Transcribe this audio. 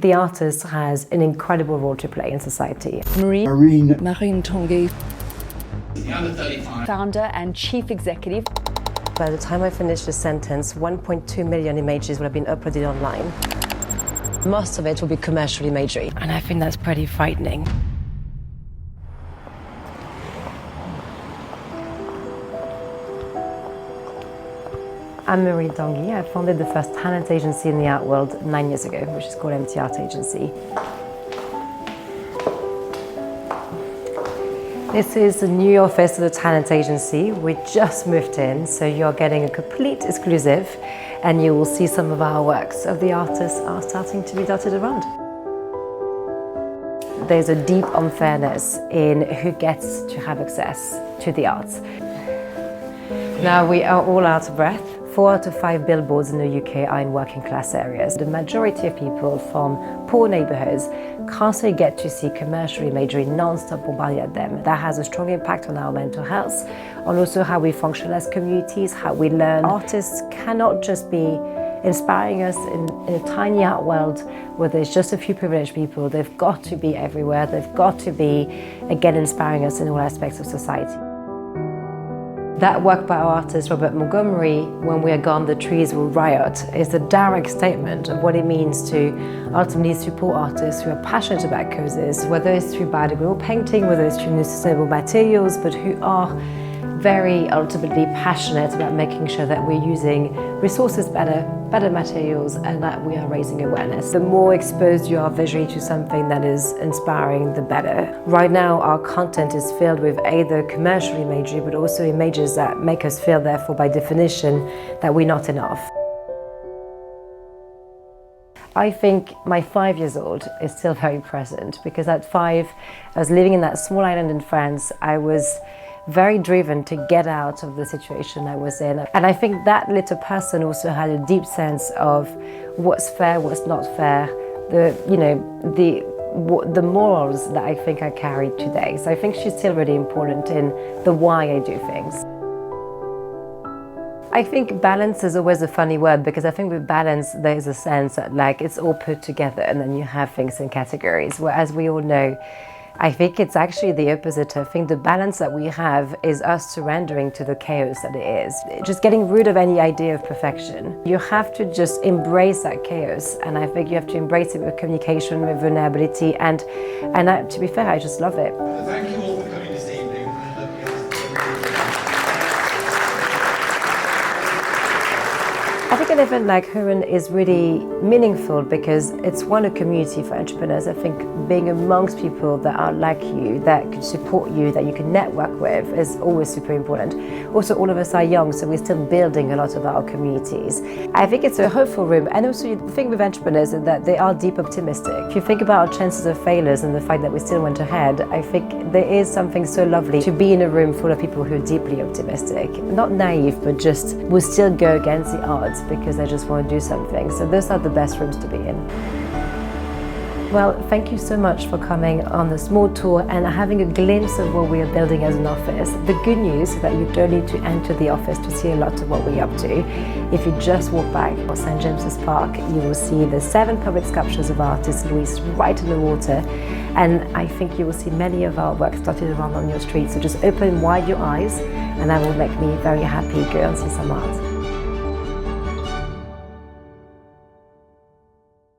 The artist has an incredible role to play in society. Marine Tanguy, founder and chief executive. By the time I finish the sentence, 1.2 million images will have been uploaded online. Most of it will be commercial imagery, and I think that's pretty frightening. I'm Marine Tanguy. I founded the first talent agency in the art world 9 years ago, which is called MTArt Agency. This is the new office of the talent agency. We just moved in, so you're getting a complete exclusive, and you will see some of our works of the artists are starting to be dotted around. There's a deep unfairness in who gets to have access to the arts. Now we are all out of breath. 4 out of 5 billboards in the UK are in working class areas. The majority of people from poor neighbourhoods constantly get to see commercial imagery non-stop bombarded at them. That has a strong impact on our mental health, on also how we function as communities, how we learn. Artists cannot just be inspiring us in a tiny art world where there's just a few privileged people. They've got to be everywhere. They've got to be, again, inspiring us in all aspects of society. That work by our artist Robert Montgomery, "When We Are Gone, the Trees Will Riot," is a direct statement of what it means to ultimately support artists who are passionate about causes, whether it's through biodegradable painting, whether it's through sustainable materials, but who are very ultimately passionate about making sure that we're using resources better materials, and that we are raising awareness. The more exposed you are visually to something that is inspiring, the better. Right now, our content is filled with either commercial imagery, but also images that make us feel, therefore, by definition, that we're not enough. I think my 5 years old is still very present, because at 5, I was living in that small island in France. I was very driven to get out of the situation I was in. And I think that little person also had a deep sense of what's fair, what's not fair, the morals that I think I carry today. So I think she's still really important in the why I do things. I think balance is always a funny word, because I think with balance there's a sense that like it's all put together and then you have things in categories, whereas we all know I think it's actually the opposite. I think the balance that we have is us surrendering to the chaos that it is. Just getting rid of any idea of perfection. You have to just embrace that chaos, and I think you have to embrace it with communication, with vulnerability, and to be fair, I just love it. Thank you all for coming this evening. I think an event like Huron is really meaningful because it's a community for entrepreneurs. I think being amongst people that are like you, that could support you, that you can network with, is always super important. Also, all of us are young, so we're still building a lot of our communities. I think it's a hopeful room, and also the thing with entrepreneurs is that they are deep optimistic. If you think about our chances of failures and the fact that we still went ahead, I think there is something so lovely to be in a room full of people who are deeply optimistic. Not naive, but just will still go against the odds because they just want to do something. So those are the best rooms to be in. Well, thank you so much for coming on the small tour and having a glimpse of what we are building as an office. The good news is that you don't need to enter the office to see a lot of what we're up to. If you just walk back or St. James's Park, you will see the 7 public sculptures of artist Louis right in the water. And I think you will see many of our works dotted around on your street. So just open wide your eyes, and that will make me very happy. Go and see some art.